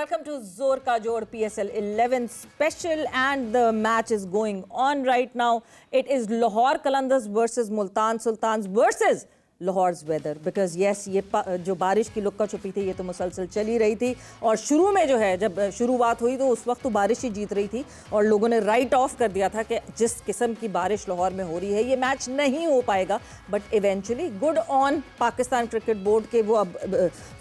welcome to Zor Ka Jod PSL 11 special, and the match is going on right now. It is Lahore Qalandars versus Multan Sultans versus लाहौर's weather, because yes, ये जो बारिश की लुक्का छुपी थी ये तो मुसलसल चल ही रही थी। और शुरू में जो है जब शुरुआत हुई तो उस वक्त तो बारिश ही जीत रही थी और लोगों ने राइट ऑफ कर दिया था कि जिस किस्म की बारिश लाहौर में हो रही है ये मैच नहीं हो पाएगा। But eventually good on Pakistan cricket board के, वो अब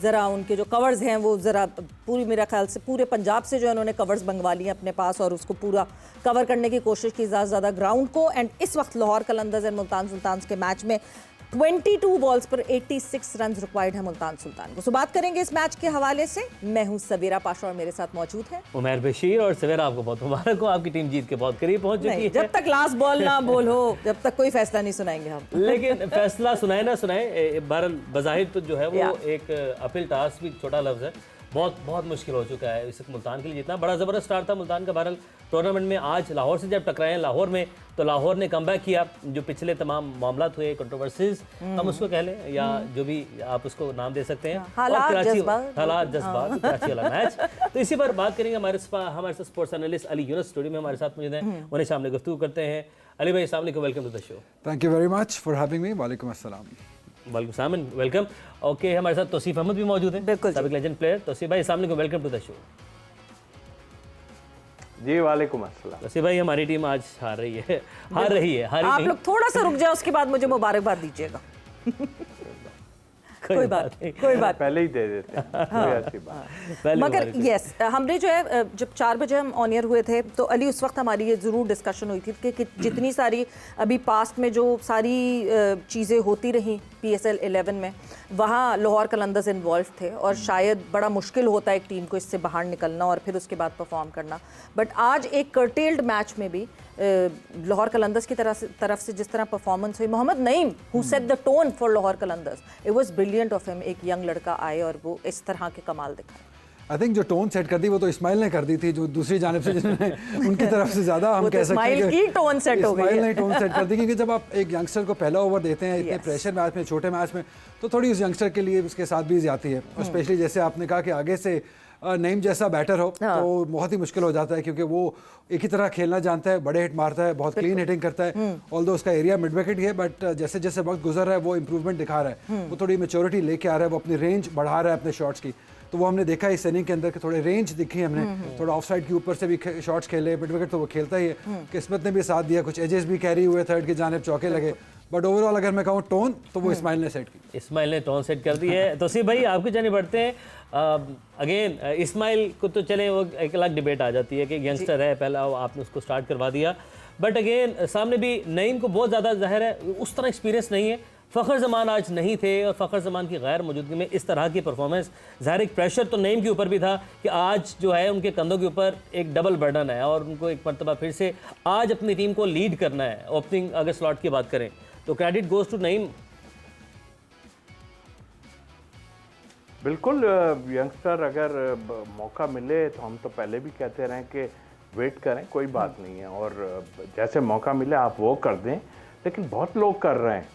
ज़रा उनके जो कवर्स हैं वो ज़रा पूरी, मेरा ख्याल से पूरे पंजाब से जो है उन्होंने कवर्स मंगवा लिए अपने पास और उसको पूरा कवर करने की कोशिश की ज़्यादा ग्राउंड को। एंड इस वक्त लाहौर कलंदर्स एंड मुल्तान सुल्तान्स के मैच में 22 बॉल्स पर 86 रन रिक्वायर्ड है मुल्तान सुल्तान को। सो बात करेंगे इस मैच के हवाले से। मैं हूं सवेरा पाशा और मेरे साथ मौजूद है उमैर बशीर। और सवेरा, आपको बहुत मुबारक हो, आपकी टीम जीत के बहुत करीब पहुंच चुकी है। जब तक लास्ट बॉल ना बॉल हो जब तक कोई फैसला नहीं सुनाएंगे हम। लेकिन फैसला सुनाए ना सुनाए, बहरहाल बज़ाहिर तो जो है वो एक अपील टास्क भी छोटा लफ्ज़ है, बहुत मुश्किल हो चुका है इस मुल्तान के लिए जीतना। बड़ा ज़बरदस्त स्टार्ट था मुल्तान का बहरहाल टूर्नामेंट में। आज लाहौर से जब टकराए लाहौर में तो लाहौर ने कमबैक किया। जो पिछले तमाम मामला हुए, कंट्रोवर्सीज हम उसको कह लें या जो भी आप उसको नाम दे सकते हैं, हालात जज्बात कराची वाला मैच। तो इसी पर बात करेंगे। हमारे साथ sports analyst Ali Yunus studio में हमारे साथ मौजूद हैं, उन्हें सामने गुफ्तगू करते हैं। अली भाई, अस्सलाम वालेकुम, welcome to the show. Thank you very much for having me. वालेकुम अस्सलाम। वालेकुम सलाम, वेलकम। ओके, हमारे साथ तौसीफ अहमद भी मौजूद हैं, साबिक लेजेंड प्लेयर। तौसीफ भाई, अस्सलाम वालेकुम, वेलकम टू द शो। जी वालेकुम अस्सलाम। तौसीफ भाई, हमारी टीम आज हार रही है। आप लोग थोड़ा सा रुक जाओ, उसके बाद मुझे मुबारकबाद दीजिएगा। कोई बात पहले ही दे देते हैं। हाँ। मगर यस, हमने जो है जब 4 बजे हम ऑन एयर हुए थे तो अली उस वक्त हमारी ये ज़रूर डिस्कशन हुई थी कि जितनी सारी अभी पास्ट में जो सारी चीज़ें होती रहीं PSL 11 में, वहाँ लाहौर कलंदर्स इन्वॉल्व थे और शायद बड़ा मुश्किल होता है एक टीम को इससे बाहर निकलना और फिर उसके बाद परफॉर्म करना। बट आज एक कर्टेल्ड मैच में भी लाहौर कलंदर्स की तरफ से जिस तरह परफॉर्मेंस हुई, Mohammad Naeem who set the tone for Lahore Qalandars, it was brilliant of him. एक यंग लड़का आए और वो इस तरह के कमाल दिखाए। आई थिंक जो टोन सेट कर दी वो तो इस्माइल ने कर दी थी, जो दूसरी जानिब से जिन्होंने उनकी तरफ से ज़्यादा हम कह सकते हैं कि टोन सेट हो गई। इस्माइल ने टोन सेट कर दी, क्योंकि जब आप एक यंगस्टर को पहला ओवर देते हैं इतने प्रेशर मैच में, छोटे मैच में, तो थोड़ी उस यंगस्टर के लिए उसके साथ भी जाती है। और स्पेशली जैसे आपने कहा कि आगे से नईम जैसा बैटर हो तो बहुत ही मुश्किल हो जाता है, क्योंकि वो एक ही तरह खेलना जानता है, बड़े हिट मारता है, बहुत क्लीन हिटिंग करता है। ऑल्दो उसका एरिया मिड विकेट ही है, बट जैसे जैसे वक्त गुजर रहा है वो इंप्रूवमेंट दिखा रहा है, वो थोड़ी मैच्योरिटी लेके आ रहा है, वो अपनी रेंज बढ़ा रहा है अपने शॉट्स की। तो वो हमने देखा इस इनिंग के अंदर के थोड़े रेंज दिखी हमने, थोड़ा ऑफ साइड के ऊपर से भी शॉट्स खेले, मिड विकेट तो वो खेलता ही है। किस्मत ने भी साथ दिया, कुछ एजेस भी कैरी हुए, थर्ड की जानिब चौके लगे। बट ओवरऑल अगर मैं कहूँ टोन, तो वो इस्माइल ने सेट की। इस्माइल ने टोन सेट कर दी है। तौसीफ भाई, आपकी जाने बढ़ते हैं। अगेन इस्माइल को तो चले वो एक अलग डिबेट आ जाती है कि यंगस्टर है, पहला आपने उसको स्टार्ट करवा दिया। बट अगेन सामने भी नईम को बहुत ज़्यादा ज़ाहिर है उस तरह एक्सपीरियंस नहीं है। फ़खर जमान आज नहीं थे और फ़खर जमान की गैर मौजूदगी में इस तरह की परफॉर्मेंस, ज़ाहिर एक प्रेशर तो नईम के ऊपर भी था कि आज जो है उनके कंधों के ऊपर एक डबल बर्डन है और उनको एक मरतबा फिर से आज अपनी टीम को लीड करना है। ओपनिंग अगर स्लॉट की बात करें तो क्रेडिट गोज़ टू नईम। बिल्कुल, यंगस्टर अगर मौका मिले तो हम तो पहले भी कहते रहे कि वेट करें, कोई बात नहीं है, और जैसे मौका मिले आप वो कर दें। लेकिन बहुत लोग कर रहे हैं,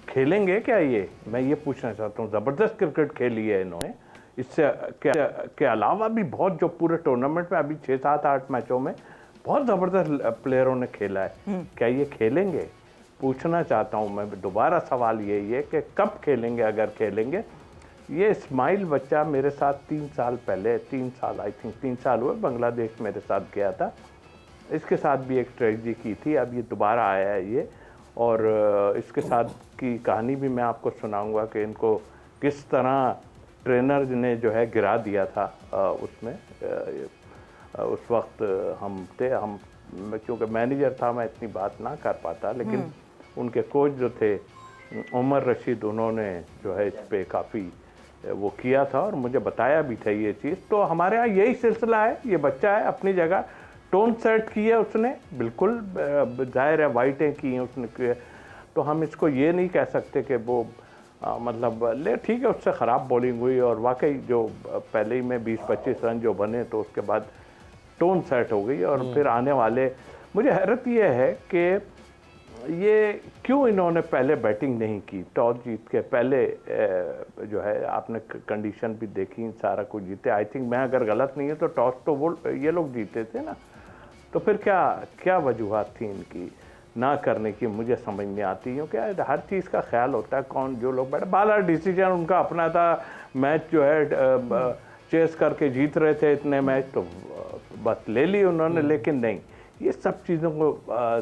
खेलेंगे क्या ये? मैं ये पूछना चाहता हूँ। ज़बरदस्त क्रिकेट खेली है इन्होंने, इससे के अलावा भी बहुत, जो पूरे टूर्नामेंट में अभी 6, 7, 8 मैचों में बहुत ज़बरदस्त प्लेयरों ने खेला है। क्या ये खेलेंगे? पूछना चाहता हूँ मैं। दोबारा सवाल यही है कि कब खेलेंगे, अगर खेलेंगे। ये इस्माइल बच्चा मेरे साथ 3 साल पहले, 3 साल आई थिंक 3 साल हुए, बांग्लादेश मेरे साथ गया था। इसके साथ भी एक ट्रेजेडी की थी, अब ये दोबारा आया है ये। और इसके साथ की कहानी भी मैं आपको सुनाऊंगा कि इनको किस तरह ट्रेनर ने जो है गिरा दिया था उसमें। उस वक्त हम क्योंकि मैनेजर था, मैं इतनी बात ना कर पाता, लेकिन उनके कोच जो थे उमर रशीद, उन्होंने जो है इस पे काफ़ी वो किया था और मुझे बताया भी था ये चीज़। तो हमारे यहाँ यही सिलसिला है। ये बच्चा है अपनी जगह, टोन सेट की है उसने, बिल्कुल जाहिर है वाइटें की हैं उसने, तो हम इसको ये नहीं कह सकते कि वो मतलब ले ठीक है उससे ख़राब बॉलिंग हुई और वाकई जो पहले ही में 20-25 रन जो बने तो उसके बाद टोन सेट हो गई। और फिर आने वाले, मुझे हैरत ये है कि ये क्यों इन्होंने पहले बैटिंग नहीं की, टॉस जीत के पहले जो है आपने कंडीशन भी देखी, सारा कुछ जीते। आई थिंक मैं अगर गलत नहीं है तो टॉस तो वो ये लोग जीते थे ना, तो फिर क्या क्या वजूहत थी इनकी ना करने की, मुझे समझ नहीं आती। क्योंकि हर चीज़ का ख्याल होता है, कौन जो लोग बैठे, बाला डिसीजन उनका अपना था, मैच जो है चेस करके जीत रहे थे इतने मैच, तो बस ले ली उन्होंने। लेकिन नहीं, ये सब चीज़ों को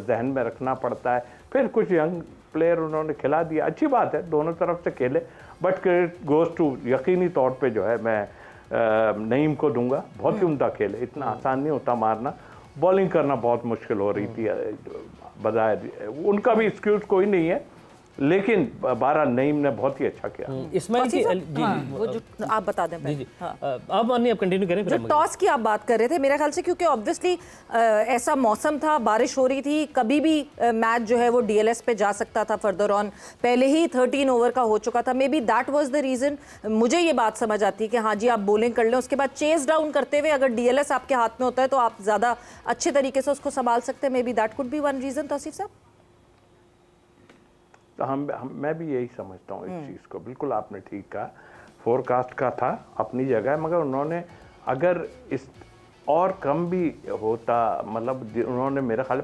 जहन में रखना पड़ता है। फिर कुछ यंग प्लेयर उन्होंने खिला दिया, अच्छी बात है, दोनों तरफ से खेले, बट क्रेडिट गोज टू यकीनी तौर पे जो है मैं नईम को दूंगा। बहुत ही उम्दा खेले, इतना आसान नहीं होता मारना, बॉलिंग करना बहुत मुश्किल हो रही थी बजाय, उनका भी एक्सक्यूज कोई नहीं है, लेकिन 12 नईम ने बहुत ही अच्छा किया। इस्माइल की जी वो जो आप बता दें जी जी अब अन्य आप कंटिन्यू करें। जो टॉस की आप बात कर रहे थे, मेरे ख्याल से क्योंकि ऑब्वियसली ऐसा मौसम था, बारिश हो रही थी, कभी भी मैच जो है वो डीएलएस पे जा सकता था फर्दर ऑन, पहले ही 13 ओवर का हो चुका था। May be that was the reason. मुझे ये बात समझ आती है कि हाँ जी आप बॉलिंग कर लें, उसके बाद चेस डाउन करते हुए अगर डीएलएस आपके हाथ में होता है तो आप ज़्यादा अच्छे तरीके से उसको संभाल सकते हैं। Maybe that could be one reason. Tauseef साहब, तो मैं भी यही समझता हूँ इस चीज़ को। बिल्कुल आपने ठीक कहा, फोरकास्ट का था अपनी जगह, मगर उन्होंने अगर इस और कम भी होता, मतलब उन्होंने मेरे ख्याल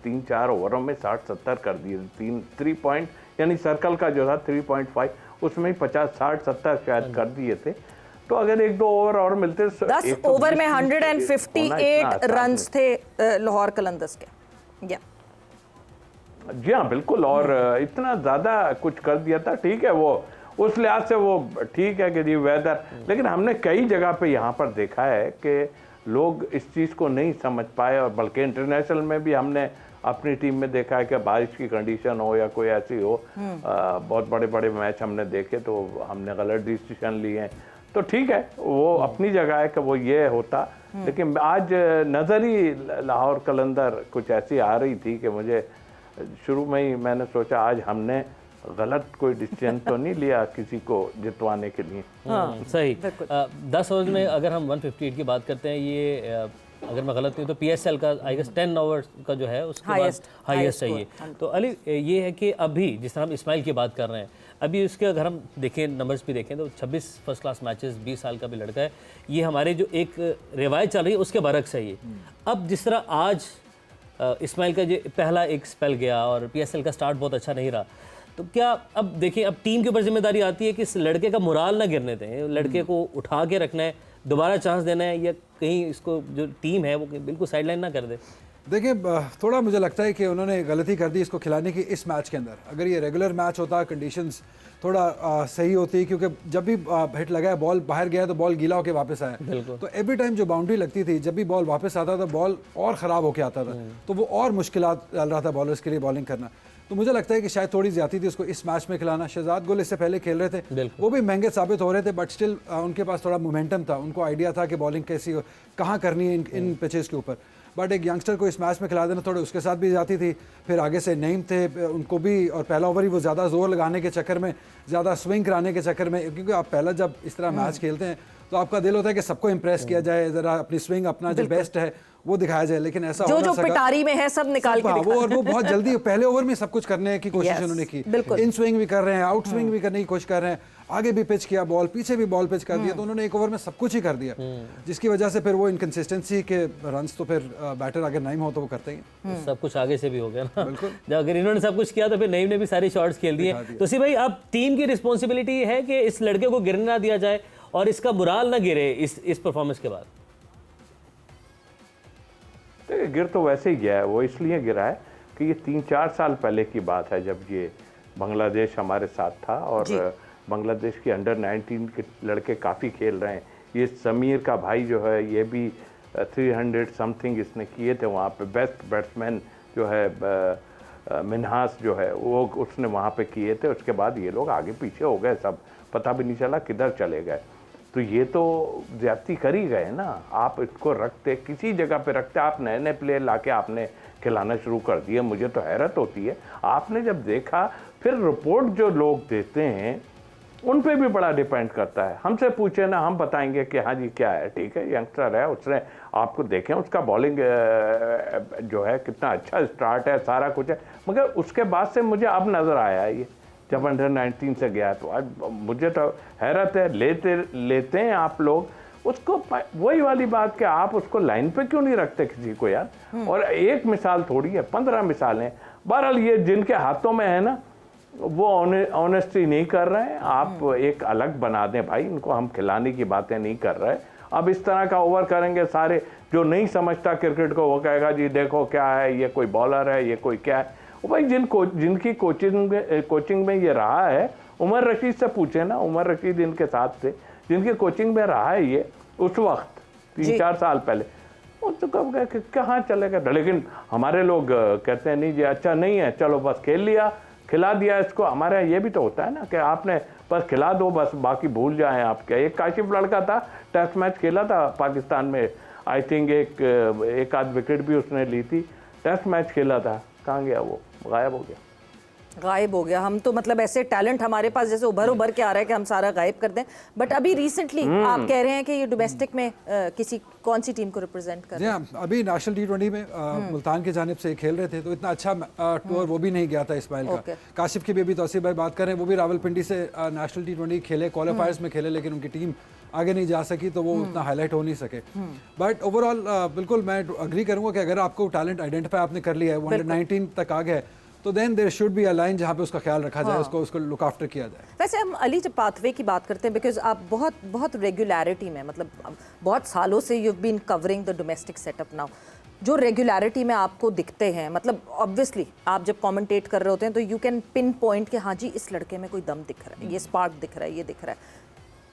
3-4 ओवरों में 60-70 कर दिए, 3 पॉइंट यानी सर्कल का जो था 3.5 उसमें 50-60-70 शायद कर दिए थे। तो अगर 1-2 ओवर और मिलते, 10 ओवर में 158 रन्स थे लाहौर कलंदर्स के। जी हाँ बिल्कुल, और इतना ज़्यादा कुछ कर दिया था। ठीक है, वो उस लिहाज से वो ठीक है कि जी वेदर, लेकिन हमने कई जगह पे यहाँ पर देखा है कि लोग इस चीज़ को नहीं समझ पाए, और बल्कि इंटरनेशनल में भी हमने अपनी टीम में देखा है कि बारिश की कंडीशन हो या कोई ऐसी हो, बहुत बड़े बड़े मैच हमने देखे तो हमने गलत डिसीजन लिए हैं। तो ठीक है, वो अपनी जगह है कि वो ये होता, लेकिन आज नज़र ही लाहौर कलंदर कुछ ऐसी आ रही थी कि मुझे शुरू में ही मैंने सोचा आज हमने गलत कोई डिसीजन तो नहीं लिया किसी को जितवाने के लिए। सही। 10 ओवर में अगर हम 158 की बात करते हैं, ये अगर मैं गलत नहीं तो पीएसएल का आई गेस 10 ओवर का जो है उसके बाद हाईएस्ट है ये। तो अली ये है कि अभी जिस तरह हम इस्माइल की बात कर रहे हैं, अभी उसके अगर हम देखें नंबर्स भी देखें तो 26 फर्स्ट क्लास मैचेस, 20 साल का भी लड़का है। ये हमारे जो एक रिवायत चल रही है उसके बरक्स है ये। अब जिस तरह आज इस्माइल का जो पहला एक स्पेल गया और पीएसएल का स्टार्ट बहुत अच्छा नहीं रहा, तो क्या अब देखिए अब टीम के ऊपर जिम्मेदारी आती है कि इस लड़के का मोराल ना गिरने दें, लड़के को उठा के रखना है, दोबारा चांस देना है, या कहीं इसको जो टीम है वो बिल्कुल साइडलाइन ना कर दे। देखिए थोड़ा मुझे लगता है कि उन्होंने गलती कर दी इसको खिलाने की इस मैच के अंदर। अगर ये रेगुलर मैच होता, कंडीशंस थोड़ा सही होती, क्योंकि जब भी हिट लगा है, बॉल बाहर गया तो बॉल गीला होकर वापस आया, तो एवरी टाइम जो बाउंड्री लगती थी, जब भी बॉल वापस आता था बॉल और ख़राब होकर आता था, तो वो और मुश्किलात डाल रहा था बॉलर्स के लिए बॉलिंग करना। तो मुझे लगता है कि शायद थोड़ी ज़्यादा थी उसको इस मैच में खिलाना। शहजाद गुल इससे पहले खेल रहे थे, वो भी महंगे साबित हो रहे थे, बट स्टिल उनके पास थोड़ा मोमेंटम था, उनको आइडिया था कि बॉलिंग कैसी कहाँ करनी है इन पिचेस के ऊपर। बट एक यंगस्टर को इस मैच में खिला देना थोड़े उसके साथ भी जाती थी। फिर आगे से नईम थे, उनको भी, और पहला ओवर ही वो ज़्यादा जोर लगाने के चक्कर में, ज़्यादा स्विंग कराने के चक्कर में, क्योंकि आप पहला जब इस तरह मैच खेलते हैं तो आपका दिल होता है कि सबको इंप्रेस किया जाए, ज़रा अपनी स्विंग अपना जो बेस्ट है वो दिखाया जाए, लेकिन ऐसा जो पिटारी में है सब निकाल के वो, और वो बहुत जल्दी पहले ओवर में सब कुछ करने की कोशिश उन्होंने की। इन स्विंग भी कर रहे हैं, आउट स्विंग भी करने की कोशिश कर रहे हैं, आगे भी पिच किया बॉल, पीछे भी बॉल पिच कर दिया, तो उन्होंने एक ओवर में सब कुछ ही कर दिया, जिसकी वजह से फिर वो इनकंसिस्टेंसी के रन्स, तो फिर बैटर अगर नईम हो तो वो करते ही सब कुछ आगे से भी हो गया ना। जब अगर इन्होंने सब कुछ किया तो फिर नईम ने भी सारे शॉट्स खेल दिए। तो सी भाई अब टीम की रिस्पॉन्सिबिलिटी है कि इस लड़के को गिरने ना दिया जाए और इसका मुराल ना गिरे इस परफॉर्मेंस के बाद। गिर तो वैसे ही गया है, वो इसलिए गिरा है कि ये 3-4 साल पहले की बात है जब ये बांग्लादेश हमारे साथ था, और बांग्लादेश के अंडर 19 के लड़के काफ़ी खेल रहे हैं। ये समीर का भाई जो है, ये भी 300 समथिंग इसने किए थे वहाँ पे। बेस्ट बैट्समैन जो है मिन्हास जो है वो उसने वहाँ पे किए थे। उसके बाद ये लोग आगे पीछे हो गए, सब पता भी नहीं चला किधर चले गए। तो ये तो ज्यादती कर ही गए ना। आप इसको रखते, किसी जगह पे रखते, आप नए नए प्लेयर लाके आपने खिलाना शुरू कर दिए। मुझे तो हैरत होती है, आपने जब देखा, फिर रिपोर्ट जो लोग देते हैं उन पे भी बड़ा डिपेंड करता है। हमसे पूछे ना, हम बताएंगे कि हाँ जी क्या है, ठीक है यंगस्टर है, उसने आपको देखें उसका बॉलिंग जो है कितना अच्छा स्टार्ट है, सारा कुछ है, मगर उसके बाद से मुझे अब नज़र आया है ये जब अंडर 19 से गया तो आज मुझे तो हैरत है, लेते हैं आप लोग उसको, वही वाली बात कि आप उसको लाइन पे क्यों नहीं रखते किसी को यार। और एक मिसाल थोड़ी है, 15 मिसालें। बहरहाल ये जिनके हाथों में है ना वो ऑनेस्टी नहीं कर रहे हैं, आप एक अलग बना दें भाई, इनको हम खिलाने की बातें नहीं कर रहे। अब इस तरह का ओवर करेंगे, सारे जो नहीं समझता क्रिकेट को वो कहेगा जी देखो क्या है, ये कोई बॉलर है, ये कोई क्या है। भाई जिनकी कोचिंग में ये रहा है, उमर रशीद से पूछे ना, उमर रशीद इनके साथ थे, जिनकी कोचिंग में रहा है ये उस वक्त 3-4 साल पहले, वो तो कब गए कहाँ चले गए। लेकिन हमारे लोग कहते हैं नहीं जी अच्छा नहीं है, चलो बस खेल लिया, खिला दिया इसको। हमारे यहाँ ये भी तो होता है ना कि आपने बस खिला दो, बस बाकी भूल जाएं आप क्या। एक काशिफ लड़का था, टेस्ट मैच खेला था पाकिस्तान में, आई थिंक एक आध विकेट भी उसने ली थी, टेस्ट मैच खेला था, कहाँ गया वो, गायब हो गया। गायब हो गया। हम तो मतलब ऐसे टैलेंट हमारे पास जैसे उभर के आ रहा है कि हम सारा गायब कर दें। बट अभी रिसेंटली आप कह रहे हैं कि ये डोमेस्टिक में किसी कौन सी टीम को रिप्रेजेंट कर रहे हैं? अभी नेशनल T20 में मुल्तान की जानिब से खेल रहे थे, तो इतना अच्छा टूर वो भी नहीं गया था इस्माइल का। काशिफ की भी अभी तौसीफ भाई बात करें, वो भी रावलपिंडी से नेशनल T20 खेले, क्वालिफायर्स में खेले, लेकिन उनकी टीम आगे नहीं जा सकी तो वो उतना हाईलाइट हो नहीं सके। बट ओवरऑल बिल्कुल मैं अग्री करूंगा कि अगर आपको टैलेंट आइडेंटिफाई आपने कर लिया है, वो अंडर 19 तक आ गया, तो then there should be a line जहाँ पे उसका ख्याल रखा जाए, उसको लुक आफ्टर किया जाए। वैसे हम अली जब पाथवे की बात करते हैं, बिकॉज आप बहुत रेगुलरिटी में, मतलब बहुत सालों से you have been covering the domestic setup now, जो रेगुलरिटी में आपको दिखते हैं, मतलब ऑब्वियसली आप जब कमेंटेट कर रहे होते हैं तो यू कैन पिन पॉइंट कि हाँ जी इस लड़के में कोई दम दिख रहा है, ये स्पार्क दिख रहा है, ये दिख रहा है।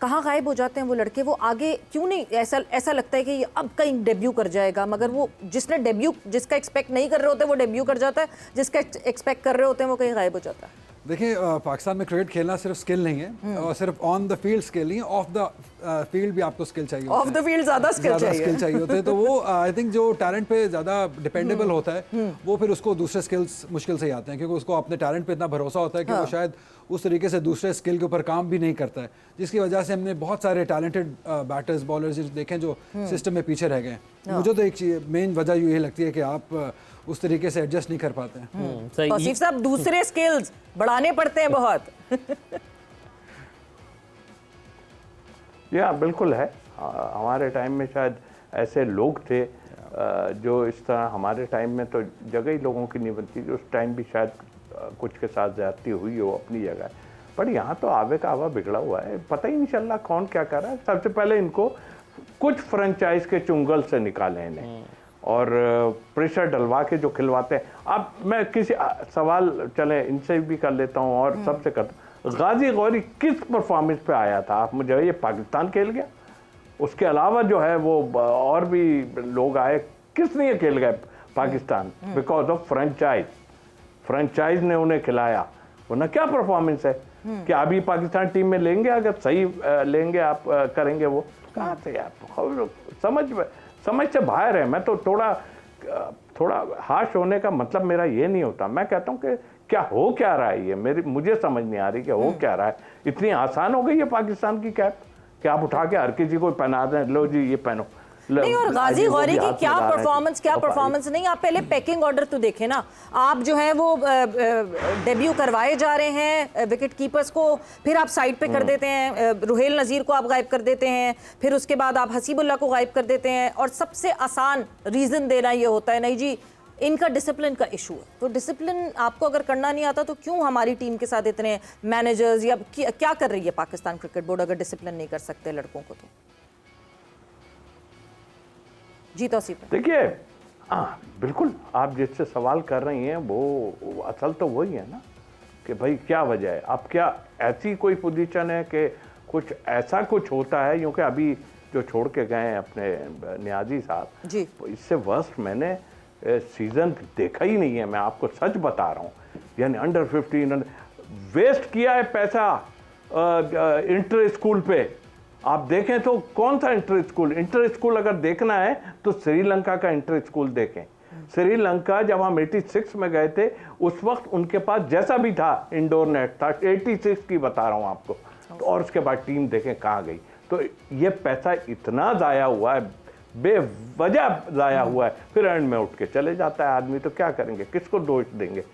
कहाँ गायब हो जाते हैं वो लड़के? वो आगे क्यों नहीं, ऐसा लगता है कि ये अब कहीं डेब्यू कर जाएगा, मगर वो जिसका एक्सपेक्ट नहीं कर रहे होते वो डेब्यू कर जाता है, जिसका एक्सपेक्ट कर रहे होते हैं वो कहीं गायब हो जाता है। देखिए पाकिस्तान में क्रिकेट खेलना सिर्फ स्किल नहीं है, और सिर्फ ऑन द फील्ड स्किल नहीं है, ऑफ द फील्ड भी आपको स्किल चाहिए, ऑफ द फील्ड ज़्यादा स्किल चाहिए होते हैं। तो वो आई थिंक जो टैलेंट पे ज़्यादा डिपेंडेबल होता है, वो फिर उसको दूसरे स्किल्स मुश्किल से ही आते हैं, क्योंकि उसको अपने टैलेंट पे इतना भरोसा होता है कि वो शायद उस तरीके से दूसरे स्किल के ऊपर काम भी नहीं करता है, जिसकी वजह से हमने बहुत सारे टैलेंटेड बैटर्स बॉलर्स देखें जो सिस्टम में पीछे रह गए हैं। मुझे तो एक मेन वजह ये लगती है कि आप उस तरीके से एडजस्ट नहीं कर पाते हैं। तौसीफ साहब, दूसरे स्किल्स बढ़ाने पड़ते हैं बहुत। या बिल्कुल है, हमारे टाइम में शायद ऐसे लोग थे जो इस तरह, हमारे टाइम में तो जगह ही लोगों की नहीं बनती थी, उस टाइम भी शायद कुछ के साथ ज्यादती हुई हो अपनी जगह, पर यहाँ तो आवे का आवा बिगड़ा हुआ है, पता ही नहीं चल रहा कौन क्या कर रहा है। सबसे पहले इनको कुछ फ्रेंचाइज के चुंगल से निकाले इन्हें, और प्रेशर डलवा के जो खिलवाते हैं। अब मैं किसी सवाल चले इनसे भी कर लेता हूँ और सबसे करता हूँ, गाजी गौरी किस परफॉर्मेंस पे आया था? आप मुझे, ये पाकिस्तान खेल गया, उसके अलावा जो है वो और भी लोग आए, किस लिए खेल गए पाकिस्तान? बिकॉज ऑफ फ्रेंचाइज ने उन्हें खिलाया, वरना क्या परफॉर्मेंस है कि अभी पाकिस्तान टीम में लेंगे, अगर सही लेंगे आप करेंगे, वो कहाँ से यार, समझ से बाहर है। मैं तो थोड़ा हाश होने का मतलब मेरा ये नहीं होता, मैं कहता हूँ कि क्या हो क्या रहा है, ये मुझे समझ नहीं आ रही कि हो क्या रहा है। इतनी आसान हो गई है पाकिस्तान की कैप कि आप उठा के हर किसी को पहना दें, लो जी ये पहनो। नहीं, और गाजी गौरी की क्या परफॉर्मेंस नहीं, आप पहले पैकिंग ऑर्डर तो देखें ना। आप जो है वो डेब्यू करवाए जा रहे हैं विकेट कीपर्स को, फिर आप साइड पे कर देते हैं, रुहेल नज़ीर को आप गायब कर देते हैं, फिर उसके बाद आप हसीबुल्लाह को गायब कर देते हैं, और सबसे आसान रीज़न देना ये होता है नहीं जी इनका डिसिप्लिन का इशू है। तो डिसिप्लिन आपको अगर करना नहीं आता तो क्यों हमारी टीम के साथ इतने मैनेजर्स, या क्या कर रही है पाकिस्तान क्रिकेट बोर्ड अगर डिसिप्लिन नहीं कर सकते लड़कों को? तो जी तौसीफ, देखिए बिल्कुल आप जिससे सवाल कर रही हैं वो असल तो वही है ना कि भाई क्या वजह है। अब क्या ऐसी कोई पोजीशन है कि कुछ ऐसा कुछ होता है, क्योंकि अभी जो छोड़ के गए हैं अपने नियाजी साहब जी, इससे वर्स्ट मैंने सीजन देखा ही नहीं है, मैं आपको सच बता रहा हूँ। यानी अंडर 15 वेस्ट किया है पैसा इंटर स्कूल पे। आप देखें तो कौन सा इंटर स्कूल अगर देखना है तो श्रीलंका का इंटर स्कूल देखें। श्रीलंका जब हम 86 में गए थे उस वक्त उनके पास जैसा भी था इंडोर नेट था, 86 की बता रहा हूं आपको, तो और उसके बाद टीम देखें कहाँ गई। तो ये पैसा इतना ज़ाया हुआ है, बेवजह ज़ाया हुआ है, फिर एंड में उठ के चले जाता है आदमी। तो क्या करेंगे, किसको दोष देंगे?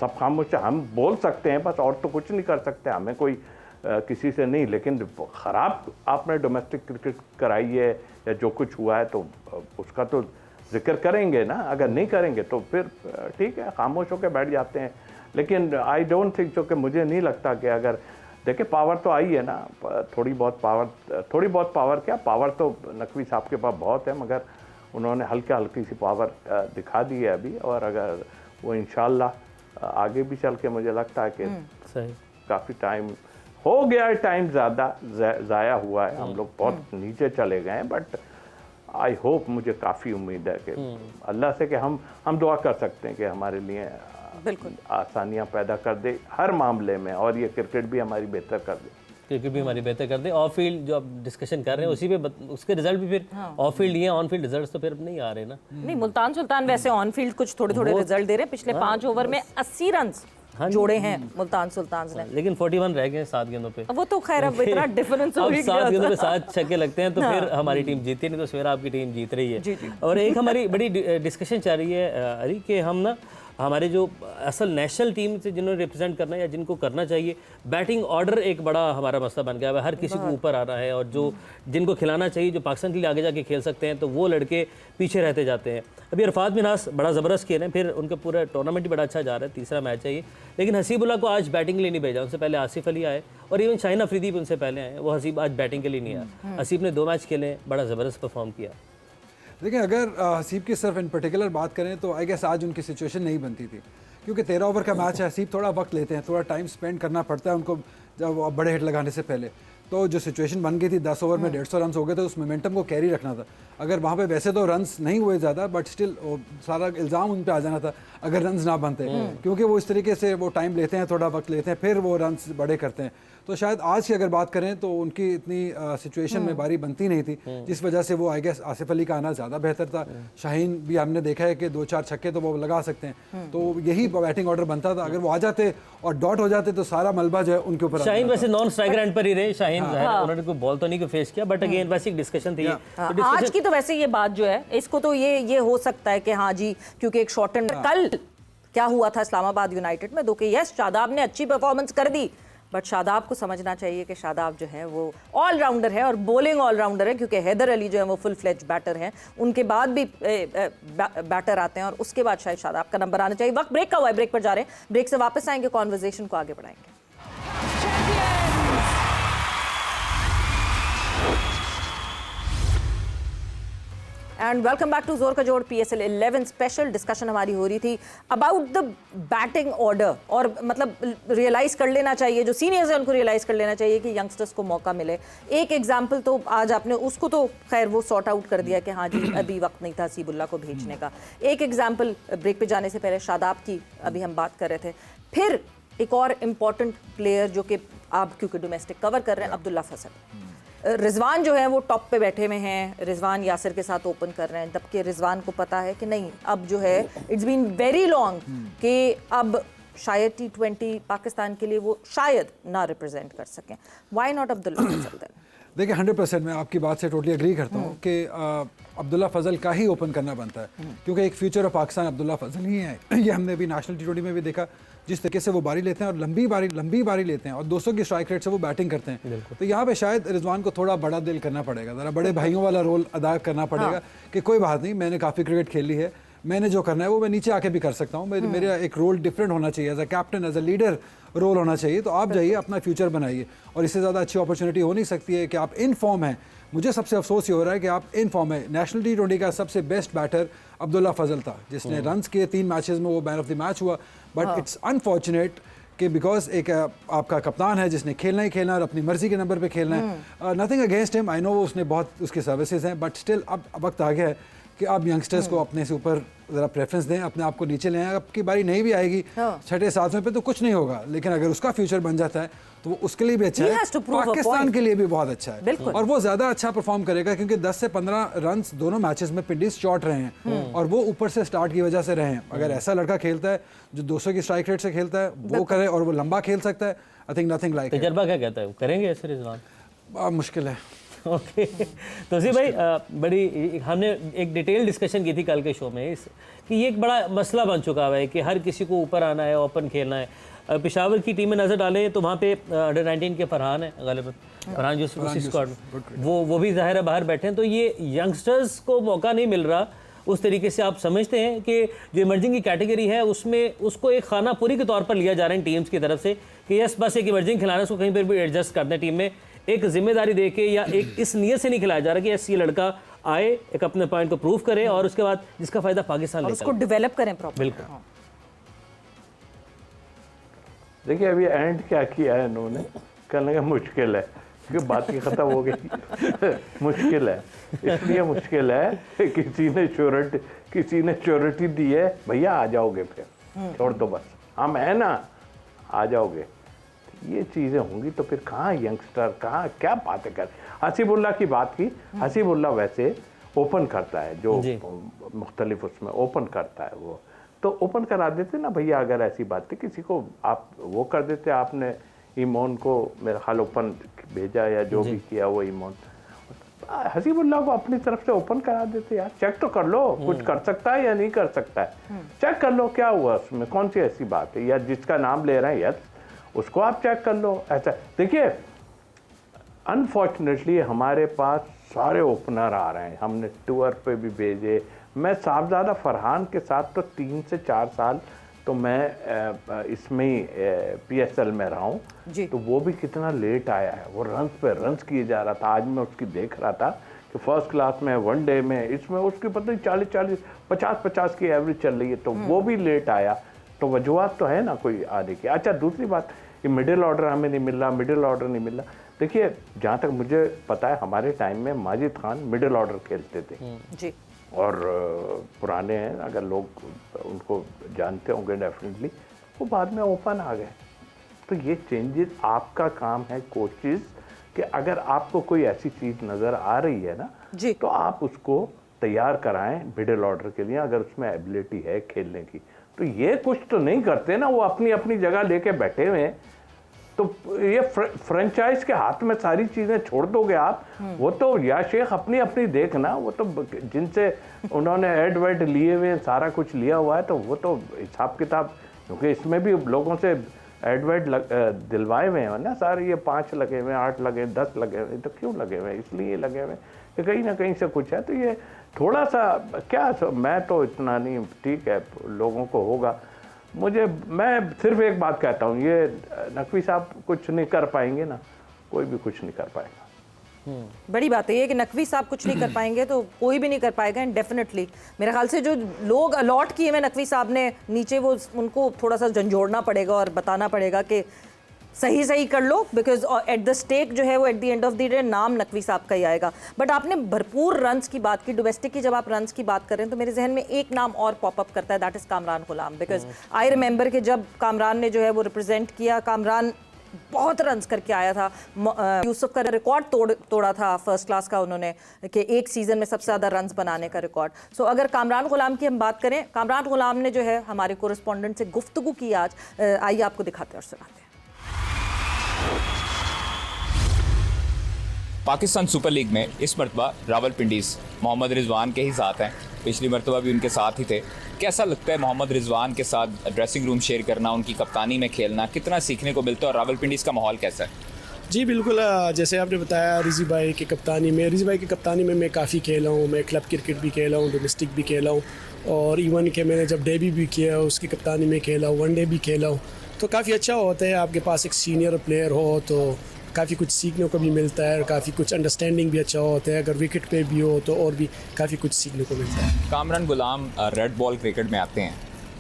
सब खामोश, हम बोल सकते हैं बस, और तो कुछ नहीं कर सकते, हमें कोई किसी से नहीं। लेकिन ख़राब आपने डोमेस्टिक क्रिकेट कराई है या जो कुछ हुआ है, तो उसका तो जिक्र करेंगे ना। अगर नहीं करेंगे तो फिर ठीक है, खामोश होकर बैठ जाते हैं। लेकिन आई डोंट थिंक सो, कि मुझे नहीं लगता कि अगर देखिए पावर तो आई है ना, थोड़ी बहुत पावर क्या, पावर तो नकवी साहब के पास बहुत है, मगर उन्होंने हल्की सी पावर दिखा दी है अभी। और अगर वो इंशाल्लाह आगे भी चल के, मुझे लगता है कि सही काफ़ी टाइम हो गया है, टाइम ज़्यादा ज़ाया हुआ है, हम लोग बहुत नीचे चले गए हैं। बट आई होप, मुझे काफ़ी उम्मीद है कि अल्लाह से कि हम दुआ कर सकते हैं कि हमारे लिए बिल्कुल आसानियां पैदा कर दे हर मामले में, और ये क्रिकेट भी हमारी बेहतर कर दे। क्रिकेट भी हमारी बेहतर कर दे। ऑफ फील्ड जो आप डिस्कशन कर रहे हैं उसी पे उसके रिजल्ट भी फिर ऑफ फील्ड ही है, ऑन फील्ड रिजल्ट्स तो फिर अब नहीं आ रहे ना। नहीं, मुल्तान सुल्तान वैसे ऑन फील्ड कुछ थोड़े रिजल्ट दे रहे हैं। पिछले 5 ओवर में 80 रन जोड़े हैं मुल्तान सुल्तान ने, लेकिन 41 रह गए 7 गेंदों पे। वो तो खैर अब इतना डिफरेंस हो अब गया। 7 गेंदों पे 7 छक्के लगते हैं तो फिर हमारी टीम जीती, नहीं तो सवेरा आपकी टीम जीत रही है। और एक हमारी बड़ी डिस्कशन चल रही है अली, कि हम ना हमारे जो असल नेशनल टीम से जिन्होंने रिप्रेजेंट करना है या जिनको करना चाहिए, बैटिंग ऑर्डर एक बड़ा हमारा मसला बन गया है। हर किसी को ऊपर आ रहा है, और जो जिनको खिलाना चाहिए, जो पाकिस्तान के लिए आगे जाके खेल सकते हैं, तो वो लड़के पीछे रहते जाते हैं। अभी अरफात मिन्हास बड़ा ज़बरदस्त खेल रहे हैं, फिर उनका पूरा टूर्नामेंट भी बड़ा अच्छा जा रहा है, तीसरा मैच है ये। लेकिन हसीबुल्ला को आज बैटिंग के लिए नहीं भेजा, उनसे पहले आसिफ अली आए, और इवन शाहीन अफरीदी भी उनसे पहले आए। वो हसीब आज बैटिंग के लिए नहीं आया। हसीब ने 2 मैच खेले, बड़ा ज़बरदस्त परफॉर्म किया। देखिए, अगर हसीब की सिर्फ इन पर्टिकुलर बात करें तो आई गेस आज उनकी सिचुएशन नहीं बनती थी, क्योंकि 13 ओवर का मैच है। हसीब थोड़ा वक्त लेते हैं, थोड़ा टाइम स्पेंड करना पड़ता है उनको जब बड़े हिट लगाने से पहले। तो जो सिचुएशन बन गई थी, 10 ओवर में 150 रन हो गए थे, उस मोमेंटम को कैरी रखना था। अगर वहाँ पे वैसे तो रन्स नहीं हुए ज़्यादा, बट स्टिल सारा इल्ज़ाम उन पे आ जाना था अगर रन्स ना बनते, क्योंकि वो इस तरीके से वो टाइम लेते हैं, थोड़ा वक्त लेते हैं, फिर वो रन्स बड़े करते हैं। तो शायद आज की अगर बात करें तो उनकी इतनी सिचुएशन में बारी बनती नहीं थी, जिस वजह से वो आई गेस आसिफ अली का आना ज़्यादा बेहतर था। शाहीन भी हमने देखा है कि 2-4 छक्के तो वो लगा सकते हैं, तो यही बैटिंग ऑर्डर बनता था। अगर वो आ जाते और डॉट हो जाते तो सारा मलबा जो है उनके ऊपर। शाहीन वैसे नॉन स्ट्राइकर एंड पर ही रहे। शाहीन उन्होंने कोई बॉल तो नहीं को फेस किया, बट अगेन वैसे एक डिस्कशन थी। आज की तो वैसे ये बात जो है, इसको तो ये हो सकता है कि हाँ जी, क्योंकि एक शॉर्ट एंड कल क्या हुआ था इस्लामाबाद यूनाइटेड में, दो कि यस शादाब ने अच्छी परफॉर्मेंस कर दी, बट शादाब को समझना चाहिए कि शादाब जो है वो ऑलराउंडर है और बॉलिंग ऑलराउंडर है, क्योंकि हैदर अली जो है वो फुल फ्लेज बैटर हैं, उनके बाद भी बैटर आते हैं और उसके बाद शायद शादाब का नंबर आना चाहिए। वक्त ब्रेक का हुआ है, ब्रेक पर जा रहे हैं, ब्रेक से वापस आएंगे, कॉन्वर्जेशन को आगे बढ़ाएंगे। एंड वेलकम बैक टू जोर का जोड़ PSL 11 स्पेशल। डिस्कशन हमारी हो रही थी अबाउट द बैटिंग ऑर्डर, और मतलब रियलाइज़ कर लेना चाहिए, जो सीनियर्स हैं उनको रियलाइज़ कर लेना चाहिए कि यंगस्टर्स को मौका मिले। एक एग्जांपल तो आज आपने उसको तो खैर वो सॉर्ट आउट कर दिया कि हाँ जी अभी वक्त नहीं था हसीबुल्ला को भेजने का। एक एग्जांपल ब्रेक पे जाने से पहले शादाब की अभी हम बात कर रहे थे। फिर एक और इम्पॉर्टेंट प्लेयर जो कि आप क्योंकि डोमेस्टिक कवर कर रहे हैं, अब्दुल्ला फजल। रिजवान जो है वो टॉप पे बैठे हुए हैं, रिजवान यासिर के साथ ओपन कर रहे हैं, जबकि रिजवान को पता है कि नहीं अब जो है इट्स बीन वेरी लॉन्ग कि अब शायद T20 पाकिस्तान के लिए वो शायद ना रिप्रेजेंट कर सकें। Why not Abdullah Fazal then? देखिए 100% मैं आपकी बात से टोटली एग्री करता हूँ कि अब्दुल्ला फजल का ही ओपन करना बनता है, क्योंकि एक फ्यूचर ऑफ पाकिस्तान अब्दुल्ला फजल ही है। ये हमने भी नेशनल T20 में भी देखा, जिस तरीके से वो बारी लेते हैं और लंबी बारी लेते हैं और 200 की स्ट्राइक रेट से वो बैटिंग करते हैं। तो यहाँ पे शायद रिजवान को थोड़ा बड़ा दिल करना पड़ेगा, ज़रा बड़े भाइयों वाला रोल अदा करना पड़ेगा कि कोई बात नहीं, मैंने काफ़ी क्रिकेट खेली है, मैंने जो करना है वो मैं नीचे आके भी कर सकता हूँ, मेरा एक रोल डिफरेंट होना चाहिए, as a captain as a leader role होना चाहिए। तो आप जाइए अपना फ्यूचर बनाइए, और इससे ज़्यादा अच्छी अपॉर्चुनिटी हो नहीं सकती है कि आप इन फॉर्म हैं। मुझे सबसे अफसोस ये हो रहा है कि आप इन फॉर्म है। नेशनल T20 का सबसे बेस्ट बैटर अब्दुल्ला फजल था, जिसने रन्स किए 3 मैचेस में, वो मैन ऑफ द मैच हुआ। बट इट्स अनफॉर्चुनेट कि बिकॉज एक आपका कप्तान है जिसने खेलना ही खेलना और अपनी मर्जी के नंबर पे खेलना है। Nothing against him, I know उसने बहुत उसके सर्विसेज हैं, बट स्टिल अब वक्त आ गया है कि आप यंगस्टर्स को अपने से ऊपर ज़रा प्रेफरेंस दें, अपने आप को नीचे ले आएं। आपकी बारी नहीं भी आएगी छठे सातवें पे तो कुछ नहीं होगा, लेकिन अगर उसका फ्यूचर बन जाता है तो वो उसके लिए भी अच्छा है, पाकिस्तान के लिए भी बहुत अच्छा है, और वो ज़्यादा अच्छा परफॉर्म करेगा क्योंकि 10 से 15 रन दोनों मैचेस में पिंडीज शॉट रहे हैं और वो ऊपर से स्टार्ट की वजह से रहे हैं। अगर ऐसा लड़का खेलता है जो 200 की स्ट्राइक रेट से खेलता है वो करे और वो लंबा खेल सकता है, आई थिंक नथिंग लाइक। तजर्बा क्या कहता है, करेंगे ऐसे रिजवान? मुश्किल है। ओके तो जी भाई, बड़ी हमने एक डिटेल डिस्कशन की थी कल के शो में कि ये एक बड़ा मसला बन चुका है कि हर किसी को ऊपर आना है, ओपन खेलना है। पेशावर की टीम में नज़र डालें तो वहाँ पे अंडर 19 के फरहान है, गालिबन फरहान जो उसी स्क्वाड में, वो भी ज़ाहिर है बाहर बैठे हैं। तो ये यंगस्टर्स को मौका नहीं मिल रहा उस तरीके से। आप समझते हैं कि जो इमर्जिंग की कैटेगरी है उसमें उसको एक खाना पूरी के तौर पर लिया जा रहा है टीम्स की तरफ से कि यस बस एक इमर्जिंग खिलाना, उसको कहीं पर भी एडजस्ट कर दें टीम में, एक जिम्मेदारी दे के, या एक इस नीयत से नहीं खिलाया जा रहा कि यस ये लड़का आए, एक अपने पॉइंट को प्रूव करे और उसके बाद जिसका फायदा पाकिस्तान और उसको डेवलप करें प्रॉपर। बिल्कुल। देखिए अभी एंड क्या किया है इन्होंने, कहने का मुश्किल है क्योंकि बात ही खत्म हो गई। मुश्किल है, इसलिए मुश्किल है कि किसी ने श्योरिटी दी है, भैया आ जाओगे, फिर छोड़ दो बस, हम है ना, आ जाओगे। ये चीज़ें होंगी तो फिर कहाँ यंगस्टर, कहाँ क्या बातें कर। हसीबुल्लाह की बात की, हसीबुल्लाह वैसे ओपन करता है, जो मुख्तलिफ उसमें ओपन करता है, वो तो ओपन करा देते ना भैया। अगर ऐसी बात थी किसी को आप वो कर देते, आपने ईमोन को मेरा ख्याल ओपन भेजा या जो भी किया वो ईमोन, हसीबुल्लाह को अपनी तरफ से ओपन करा देते। यार चेक तो कर लो, कुछ कर सकता है या नहीं कर सकता है, चेक कर लो क्या हुआ उसमें, कौन सी ऐसी बात है, या जिसका नाम ले रहे हैं यस उसको आप चेक कर लो। ऐसा देखिए अनफॉर्चुनेटली हमारे पास सारे ओपनर आ रहे हैं, हमने टूर पे भी भेजे। मैं साहबजादा फरहान के साथ तो 3 से 4 साल तो मैं इसमें ही PSL में रहा हूँ, तो वो भी कितना लेट आया है, वो रन्स पे रन्स किए जा रहा था। आज मैं उसकी देख रहा था कि फर्स्ट क्लास में वनडे में इसमें उसकी पता नहीं 40-40 50-50 की एवरेज चल रही है, तो वो भी लेट आया। तो वजूहत तो है ना कोई आने की। अच्छा दूसरी बात, ये मिडिल ऑर्डर हमें नहीं मिल रहा, मिडिल ऑर्डर नहीं मिल रहा। देखिए जहाँ तक मुझे पता है हमारे टाइम में माजिद खान मिडिल ऑर्डर खेलते थे जी, और पुराने हैं, अगर लोग उनको जानते होंगे डेफिनेटली, वो बाद में ओपन आ गए। तो ये चेंजेस आपका काम है कोचेस, कि अगर आपको कोई ऐसी चीज़ नज़र आ रही है ना जी, तो आप उसको तैयार कराएं मिडिल ऑर्डर के लिए, अगर उसमें एबिलिटी है खेलने की। तो ये कुछ तो नहीं करते ना, वो अपनी अपनी जगह लेके बैठे हुए हैं। तो ये फ्रेंचाइज के हाथ में सारी चीज़ें छोड़ दोगे आप, वो तो या शेख अपनी अपनी देखना, वो तो जिनसे उन्होंने एड वेड लिए हुए सारा कुछ लिया हुआ है, तो वो तो हिसाब किताब, क्योंकि इसमें भी लोगों से एड वेड दिलवाए हुए हैं ना सारे, ये 5 लगे हुए, 8 लगे, 10 लगे हुए। तो क्यों लगे हुए? इसलिए लगे हुए कि कहीं ना कहीं से कुछ है। तो ये थोड़ा सा क्या, मैं तो इतना नहीं, ठीक है लोगों को होगा। मैं सिर्फ एक बात कहता हूँ, ये नकवी साहब कुछ नहीं कर पाएंगे ना, कोई भी कुछ नहीं कर पाएगा। बड़ी बात है ये कि नकवी साहब कुछ नहीं कर पाएंगे तो कोई भी नहीं कर पाएगा। एंड डेफिनेटली मेरे ख्याल से जो लोग अलॉट किए हुए नकवी साहब ने नीचे, वो उनको थोड़ा सा झंझोड़ना पड़ेगा और बताना पड़ेगा कि सही कर लो, बिकॉज एट द स्टेक जो है वो at the end of the day नाम नकवी साहब का ही आएगा। बट आपने भरपूर रन्स की बात की, डोमेस्टिक की जब आप रन्स की बात करें तो मेरे जहन में एक नाम और पॉपअप करता है, that is Kamran Ghulam. Because I remember कि जब कामरान ने जो है वो रिप्रेजेंट किया, कामरान बहुत रन्स करके आया था। यूसुफ का रिकॉर्ड तोड़ा था फर्स्ट क्लास का उन्होंने, कि एक सीज़न में सबसे ज़्यादा रन्स बनाने का रिकॉर्ड। सो अगर कामरान गुलाम की हम बात करें, कामरान गुलाम ने जो है हमारे कोरेस्पोंडेंट से गुफ्तगू की आज, आइए आपको दिखाते और सुनाते हैं। पाकिस्तान सुपर लीग में इस मरतबा रावलपिंडीज़ मोहम्मद रिजवान के ही साथ हैं, पिछली मरतबा भी उनके साथ ही थे। कैसा लगता है मोहम्मद रिजवान के साथ ड्रेसिंग रूम शेयर करना, उनकी कप्तानी में खेलना, कितना सीखने को मिलता है और रावलपिंडीज़ का माहौल कैसा है? जी बिल्कुल, जैसे आपने बताया रिजी भाई की कप्तानी में मैं काफ़ी खेला हूँ। मैं क्लब क्रिकेट भी खेला हूँ, डोमेस्टिक भी खेला हूँ, और इवन के मैंने जब डेब्यू भी किया उसकी कप्तानी में खेला हूँ, वनडे भी खेला हूँ। तो काफ़ी अच्छा होता है आपके पास एक सीनियर प्लेयर हो, तो काफ़ी कुछ सीखने को भी मिलता है, काफ़ी कुछ अंडरस्टैंडिंग भी अच्छा होता है। अगर विकेट पे भी हो तो और भी काफ़ी कुछ सीखने को मिलता है। कामरान गुलाम रेड बॉल क्रिकेट में आते हैं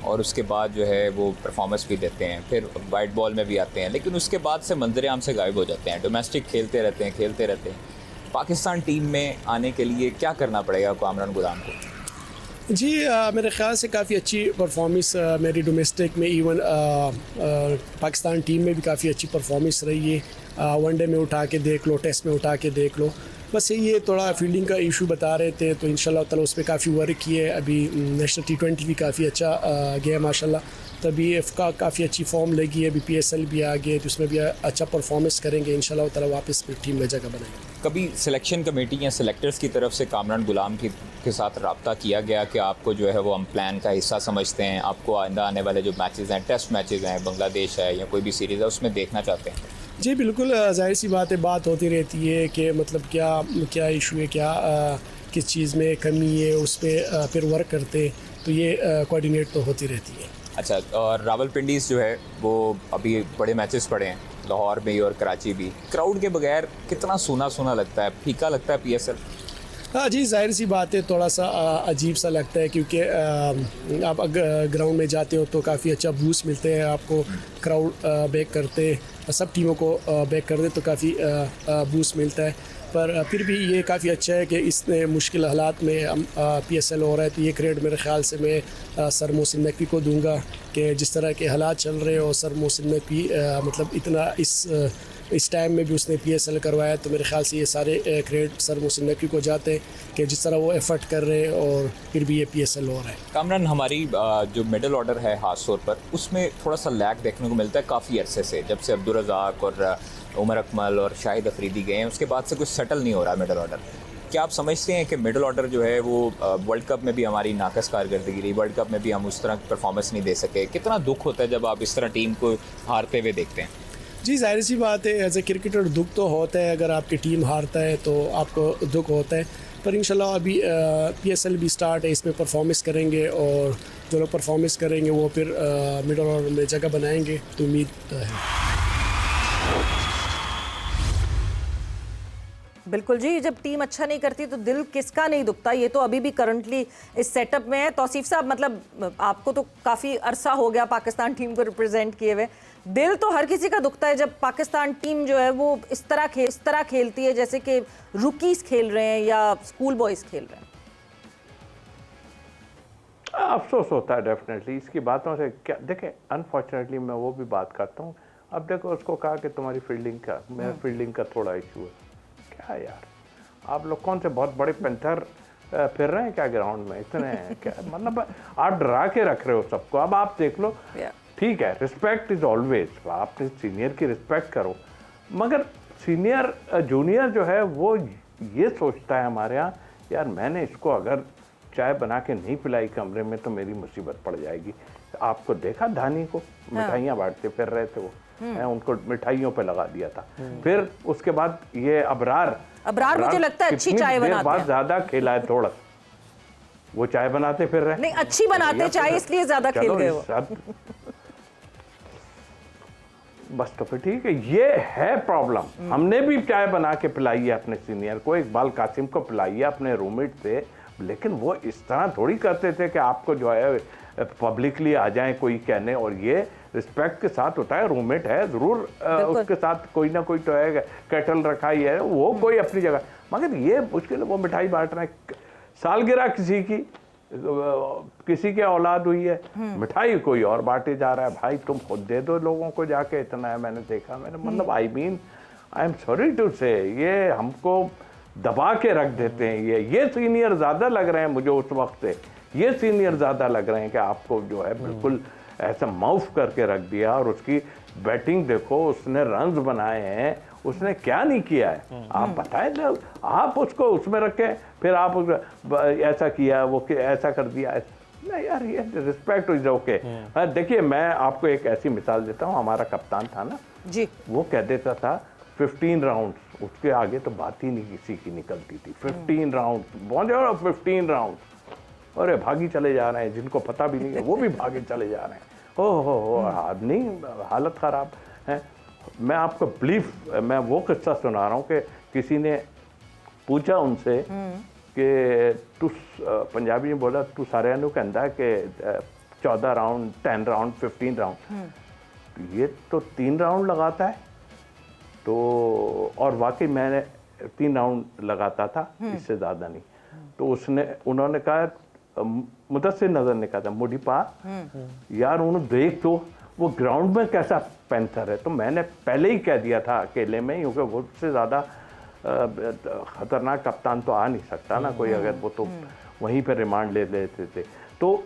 और उसके बाद जो है वो परफॉर्मेंस भी देते हैं, फिर वाइट बॉल में भी आते हैं, लेकिन उसके बाद से मंजर आम से गायब हो जाते हैं। डोमेस्टिक खेलते रहते हैं। पाकिस्तान टीम में आने के लिए क्या करना पड़ेगा कामरान गुलाम को? जी मेरे ख्याल से काफ़ी अच्छी परफॉर्मेंस मेरी डोमेस्टिक में, इवन पाकिस्तान टीम में भी काफ़ी अच्छी परफॉर्मेंस रही है। वनडे में उठा के देख लो, टेस्ट में उठा के देख लो, बस ये थोड़ा फील्डिंग का इशू बता रहे थे, तो इंशाल्लाह ताला उस पर काफ़ी वर्क किए। अभी नेशनल T20 भी काफ़ी अच्छा गया माशाल्लाह, तभी एफ का काफ़ी अच्छी फॉर्म लगी है, अभी PSL भी आ गए, तो उसमें भी अच्छा परफॉर्मेंस करेंगे इंशाल्लाह ताला, वापस फिर टीम में जगह बनाएंगे। कभी सिलेक्शन कमेटी या सिलेक्टर्स की तरफ से कामरान गुलाम के साथ रब्ता किया गया कि आपको जो है वो हम प्लान का हिस्सा समझते हैं, आपको आइंदा आने वाले जो मैचेस हैं, टेस्ट मैचेस हैं, बांग्लादेश है या कोई भी सीरीज़ है, उसमें देखना चाहते हैं? जी बिल्कुल, जाहिर सी बात है, बात होती रहती है कि मतलब क्या इशू है, क्या किस चीज़ में कमी है, उस पर फिर वर्क करते, तो ये कोऑर्डिनेट तो होती रहती है। अच्छा, और रावलपिंडीज़ जो है वो अभी बड़े मैचेस पड़े हैं, लाहौर में और कराची भी, क्राउड के बगैर कितना सूना सूना लगता है, फीका लगता है PSL? हाँ जी, जाहिर सी बात है, थोड़ा सा अजीब सा लगता है, क्योंकि आप ग्राउंड में जाते हो तो काफ़ी अच्छा बूस्ट मिलते हैं आपको, क्राउड बैक करते, सब टीमों को बैक करते तो काफ़ी बूस्ट मिलता है। पर फिर भी ये काफ़ी अच्छा है कि इस मुश्किल हालात में PSL हो रहा है, तो ये क्रेडिट मेरे ख्याल से मैं सर मोहसिन नकवी को दूंगा कि जिस तरह के हालात चल रहे हो, सर मोहसिन नकवी मतलब इतना इस टाइम में भी उसने PSL करवाया, तो मेरे ख्याल से ये सारे क्रेडिट सर मोहसिन नकवी को जाते हैं कि जिस तरह वो एफर्ट कर रहे हैं और फिर भी ये PSL हो रहा है। कामरान, हमारी जो मिडल ऑर्डर है ख़ास तौर पर, उसमें थोड़ा सा लैग देखने को मिलता है काफ़ी अरसे से, जब से अब्दुल रज़ाक और उमर अकमल और शाहिद अफरीदी गए हैं, उसके बाद से कुछ सेटल नहीं हो रहा मिडल ऑर्डर। क्या आप समझते हैं कि मिडल ऑर्डर जो है वो वर्ल्ड कप में भी हमारी नाकस कारकर्दगी रही, वर्ल्ड कप में भी हम उस तरह की परफॉर्मेंस नहीं दे सके? कितना दुख होता है जब आप इस तरह टीम को हारते हुए देखते हैं? जी जाहिर सी बात है, एज ए क्रिकेटर दुख तो होता है, अगर आपकी टीम हारता है तो आपको दुख होता है, पर इंशाल्लाह अभी PSL भी स्टार्ट है, इसमें परफॉर्मेंस करेंगे और जो लोग परफॉर्मेंस करेंगे वो फिर मिडल ऑर्डर में जगह बनाएंगे, तो उम्मीद है। बिल्कुल जी, जब टीम अच्छा नहीं करती तो दिल किसका नहीं दुखता, ये तो अभी भी करंटली इस सेटअप में है। तौसीफ साहब, मतलब आपको तो काफ़ी अरसा हो गया पाकिस्तान टीम को रिप्रेजेंट किए हुए, दिल तो हर किसी का दुखता है जब पाकिस्तान टीम जो है वो इस तरह खेलती है जैसे कि रुकीज खेल रहे हैं या स्कूल बॉयज खेल रहे हैं। अफसोस होता है डेफिनेटली इसकी बातों से। क्या देखें, अनफॉर्चुनेटली मैं वो भी बात करता हूँ। अब देखो, उसको कहा कि तुम्हारी फील्डिंग का, मेरा फील्डिंग का थोड़ा इशू है। क्या यार, आप लोग कौन से बहुत बड़े पेंथर फिर रहे हैं क्या ग्राउंड में? इतने क्या मतलब आप डरा के रख रहे हो सबको। अब आप देख लो, ठीक है, रिस्पेक्ट इज ऑलवेज, आपने सीनियर की रिस्पेक्ट करो, मगर सीनियर जूनियर जो है वो ये सोचता है हमारे यहाँ, यार मैंने इसको अगर चाय बना के नहीं पिलाई कमरे में तो मेरी मुसीबत पड़ जाएगी। आपको देखा धानी को मिठाइयाँ बांटते फिर रहे थे वो, उनको मिठाइयों पे लगा दिया था। फिर उसके बाद ये अबरार मुझे लगता है अच्छी चाय बनाते हैं, बहुत ज्यादा खेला है थोड़ा, वो चाय बनाते फिर रहे। नहीं, अच्छी बनाते चाय, इसलिए ज्यादा खेल गए वो। बस तो फिर ठीक है, ये है प्रॉब्लम। हमने भी चाय बना के पिलाई है अपने सीनियर को, इकबाल कासिम को पिलाई है अपने रूममेट से, लेकिन वो इस तरह थोड़ी करते थे कि आपको जो है पब्लिकली आ जाए कोई कहने। और ये रिस्पेक्ट के साथ होता है, रूममेट है जरूर, उसके साथ कोई ना कोई तो है, कैटल रखा ही है, वो कोई अपनी जगह। मगर ये मुश्किल, वो मिठाई बांट रहे हैं, सालगिरह किसी के औलाद हुई है, मिठाई कोई और बांटे जा रहा है। भाई तुम खुद दे दो लोगों को जाके, इतना है मैंने देखा। मैंने मतलब आई एम सॉरी टू से, ये हमको दबा के रख देते हैं। ये सीनियर ज्यादा लग रहे हैं मुझे उस वक्त से, ये सीनियर ज्यादा लग रहे हैं कि आपको जो है बिल्कुल ऐसा माउफ करके रख दिया। और उसकी बैटिंग देखो, उसने रन्स बनाए हैं, उसने क्या नहीं किया है आप बताएं। आप उसको उसमें रखें, फिर आप ऐसा किया, वो ऐसा कर दिया। नहीं यार, ये रिस्पेक्ट इज ओके। देखिए, मैं आपको एक ऐसी मिसाल देता हूँ। हमारा कप्तान था ना जी, वो कह देता था 15 राउंड, उसके आगे तो बात ही नहीं किसी की निकलती थी। 15 राउंड पहुंच जाओ, 15 राउंड, अरे भागी चले जा रहे हैं, जिनको पता भी नहीं है वो भी भागे चले जा रहे हैं। हो आदमी हालत ख़राब है। मैं आपको मैं वो किस्सा सुना रहा हूँ कि किसी ने पूछा उनसे कि तू, पंजाबी ने बोला, तू सारे नू कहता कि 14 राउंड, 10 राउंड, 15 राउंड, ये तो 3 राउंड लगाता है। तो और वाकई मैंने 3 राउंड लगाता था, इससे ज़्यादा नहीं। तो उन्होंने कहा मुदस्सिर नजर ने कहा था मुडीपा यार उन्हें देख तो वो ग्राउंड में कैसा पैंथर है। तो मैंने पहले ही कह दिया था अकेले में, क्योंकि वो से ज़्यादा खतरनाक कप्तान तो आ नहीं सकता ना कोई, अगर वो तो वहीं पर रिमांड ले लेते थे। तो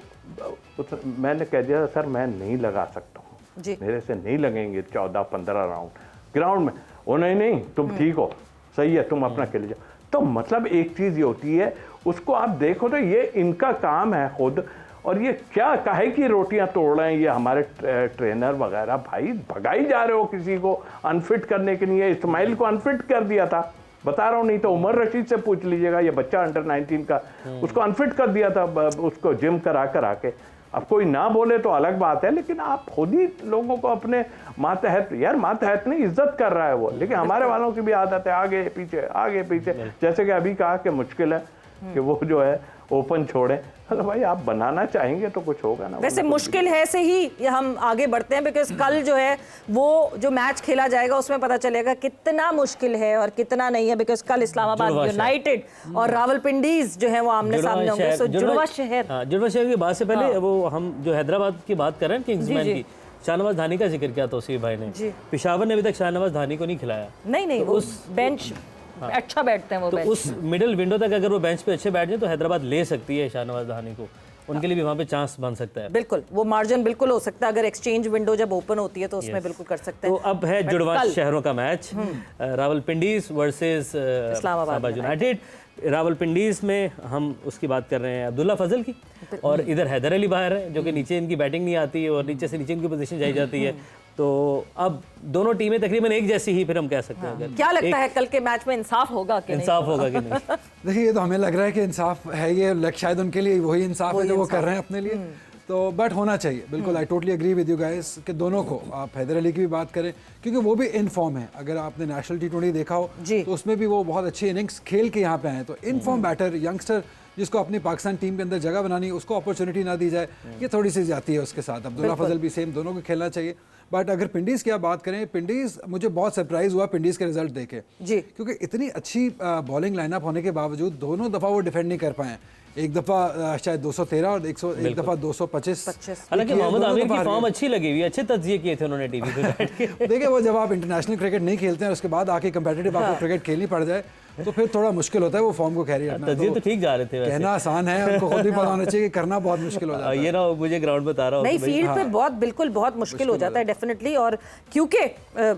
मैंने कह दिया सर मैं नहीं लगा सकता हूँ, मेरे से नहीं लगेंगे 14-15 राउंड ग्राउंड में। ओ नहीं तुम ठीक हो, सही है, तुम अपना खेले जाओ। तो मतलब एक चीज़ ये होती है, उसको आप देखो तो ये इनका काम है खुद, और ये क्या काहे की रोटियां तोड़ रहे हैं ये हमारे ट्रेनर वगैरह। भाई भगाई जा रहे हो किसी को अनफिट करने के लिए। इस्माइल को अनफिट कर दिया था, बता रहा हूँ, नहीं तो उमर रशीद से पूछ लीजिएगा, ये बच्चा अंडर 19 का, उसको अनफिट कर दिया था उसको जिम करा के। अब कोई ना बोले तो अलग बात है, लेकिन आप खुद ही लोगों को अपने मातहत, यार मातहत नहीं इज्जत कर रहा है वो, लेकिन हमारे वालों की भी आदत है आगे पीछे। जैसे कि अभी कहा कि मुश्किल है कि वो जो है ओपन छोड़े। तो भाई आप बनाना चाहेंगे तो कुछ होगा ना। वैसे मुश्किल है से ही हम आगे बढ़ते हैं, बिकॉज कल जो है वो जो मैच खेला जाएगा उसमें पता चलेगा कितना मुश्किल है और कितना नहीं है। बिकॉज कल इस्लामाबाद यूनाइटेड और रावलपिंडीज जो है वो आमने सामने होंगे। सो जुड़वा शहर की बात से पहले वो हम जो हैदराबाद की बात कर रहे हैं किंग्समैन की, शाहनवाज धानी का जिक्र किया तौसीफ भाई ने। पेशावर ने अभी तक शाहनवाज धानी को नहीं खिलाया। नहीं उस बेंच अच्छा बैठते हैं वो। तो उस मिडिल विंडो तक अगर वो बेंच पे अच्छे बैठ जाए तो हैदराबाद ले सकती है शाहनवाज धानी को, उनके लिए भी वहाँ पे चांस बन सकता है। बिल्कुल, वो मार्जिन बिल्कुल हो सकता है, अगर एक्सचेंज विंडो जब ओपन होती है तो उसमें बिल्कुल कर सकते हैं। तो अब है जुड़वा शहरों का मैच, रावलपिंडीज वर्सेस इस्लामाबाद यूनाइटेड। रावलपिंडीज में हम उसकी बात कर रहे हैं अब्दुल्ला फजल की, और इधर हैदर अली बाहर है जो कि नीचे इनकी बैटिंग नहीं आती है और नीचे से नीचे इनकी पोजीशन जाई जाती है। तो अब दोनों टीमें तकरीबन एक जैसी ही फिर हम कह सकते हैं। क्या लगता है कल के मैच में इंसाफ होगा कि इंसाफ होगा कि नहीं? देखिए ये तो हमें लग रहा है कि इंसाफ है, ये शायद उनके लिए वही इंसाफ है जो वो कर रहे हैं अपने लिए। तो बट होना चाहिए बिल्कुल। I totally agree with you guys कि दोनों को, आप हैदर अली की भी बात करें क्योंकि वो भी इन फॉर्म है। अगर आपने नेशनल T20 देखा हो तो उसमें भी वो बहुत अच्छी इनिंग्स खेल के यहाँ पे आए। तो इन फॉर्म बैटर यंगस्टर जिसको अपनी पाकिस्तान टीम के अंदर जगह बनानी, उसको अपॉर्चुनिटी ना दी जाए, ये थोड़ी सी जाती है उसके साथ। अब्दुल्ला फजल भी सेम, दोनों को खेलना चाहिए। बट अगर पिंडीज़ की आप बात करें, पिंडीज़ मुझे बहुत सरप्राइज हुआ पिंडीज़ के रिजल्ट देखे जी, क्योंकि इतनी अच्छी बॉलिंग लाइनअप होने के बावजूद दोनों दफ़ा वो डिफेंड नहीं कर पाए। एक दफ़ा शायद 213 और एक दफ़ा 225। हालांकि मोहम्मद आमिर की फॉर्म अच्छी लगी हुई, अच्छे तज्जिए किए थे उन्होंने टीवी पे बैठ के। देखिए वो जब आप इंटरनेशनल क्रिकेट नहीं खेलते हैं उसके बाद आके कंपेटिटिव आपको क्रिकेट खेलनी पड़ जाए तो फिर थोड़ा मुश्किल होता है वो फॉर्म को कैरी करना। तज्जिए तो ठीक जा रहे थे, कहना आसान है, उनको खुद भी पता होना चाहिए कि करना बहुत मुश्किल हो जाता है। ये ना मुझे ग्राउंड बता रहा हूँ नहीं, फील्ड पे बहुत मुश्किल हो जाता है डेफिनेटली। और क्योंकि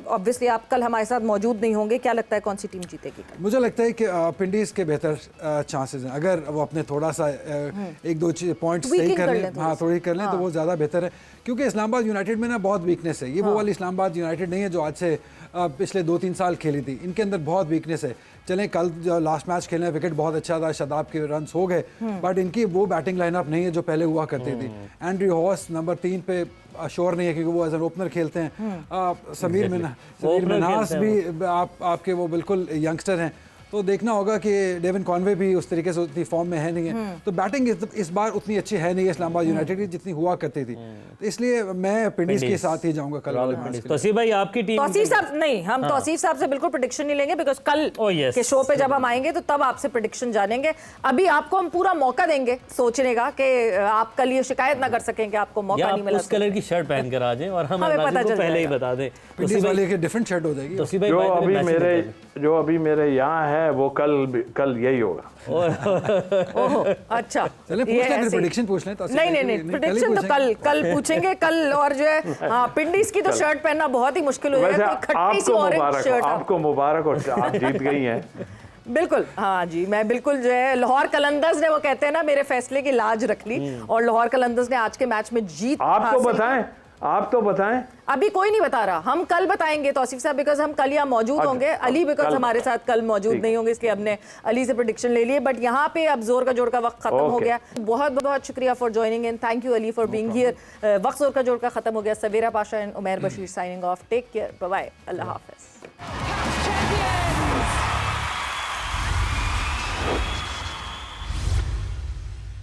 ऑब्वियसली आप कल हमारे साथ मौजूद नहीं होंगे, क्या लगता है कौन सी टीम जीतेगी? मुझे लगता है कि पिंडीज के बेहतर चांसेस हैं। अगर वो अपने थोड़ा सा एक दो पॉइंट सही कर लें, हाँ थोड़ी कर लें तो वो ज़्यादा बेहतर है। क्योंकि इस्लामाबाद यूनाइटेड में ना बहुत वीकनेस है। ये वो वाली इस्लामाबाद यूनाइटेड नहीं है जो आज से पिछले 2-3 साल खेली थी। इनके अंदर बहुत वीकनेस है। चलें कल जो लास्ट मैच खेलने विकेट बहुत अच्छा था, शादाब के रन्स हो गए, बट इनकी वो बैटिंग लाइनअप नहीं है जो पहले हुआ करती थी। एंड्रयू हॉस नंबर 3 पे श्योर नहीं है क्योंकि वो एज एन ओपनर खेलते हैं। समीर मिन्हास भी आपके वो बिल्कुल यंगस्टर हैं। तो देखना होगा कि डेविन कॉनवे भी उस तरीके से उतनी फॉर्म में है नहीं है। तो बैटिंग इस बार उतनी अच्छी है नहीं है इस्लामाबाद यूनाइटेड की जितनी हुआ करती थी। तो इसलिए मैं पिंडीज के साथ ही जाऊंगा कल वाले मैच के। तौसीफ भाई आपकी टीम? तौसीफ साहब नहीं, हम तौसीफ साहब से बिल्कुल प्रेडिक्शन नहीं लेंगे बिकॉज कल के शो पे जब हम आएंगे तो तब आपसे प्रेडिक्शन जानेंगे। अभी आपको हम पूरा मौका देंगे सोचने का कि आप कल ये शिकायत ना कर सकें कि आपको मौका नहीं मिला। उस कलर की शर्ट पहन कर आ जाएं और हम पहले ही बता दें पिंडीज वाले की डिफरेंट शर्ट हो जाएगी। तौसीफ भाई जो अभी मेरे यहाँ है वो कल यही होगा। ओहो अच्छा, चलें पूछ लें फिर प्रेडिक्शन पूछ लें। नहीं प्रेडिक्शन तो कल पूछेंगे कल। और जो है पिंडीज की तो शर्ट पहनना बहुत ही मुश्किल हो जाएगा। खट्टी सी ऑरेंज शर्ट, आपको मुबारक हो, आप जीत गई हैं। बिल्कुल हाँ जी, मैं बिल्कुल जो है लाहौर कलंदर्स ने, वो कहते हैं ना, मेरे फैसले की लाज रख ली और लाहौर कलंदर्स ने आज के मैच में जीत। आप तो बताएं। अभी कोई नहीं बता रहा, हम कल बताएंगे तौसीफ साहब, बिकॉज हम कल यहाँ मौजूद होंगे। अली बिकॉज हमारे साथ कल मौजूद नहीं होंगे इसलिए हमने अली से प्रेडिक्शन ले लिए। बट यहाँ पे अब जोर का जोड़ का वक्त खत्म हो गया। बहुत बहुत शुक्रिया for joining in. Thank you Ali for being here. वक्त जोर का जोड़ का खत्म हो गया। सवेरा Pasha and Umair Bashir signing off. Take care, bye bye, Allah Hafiz.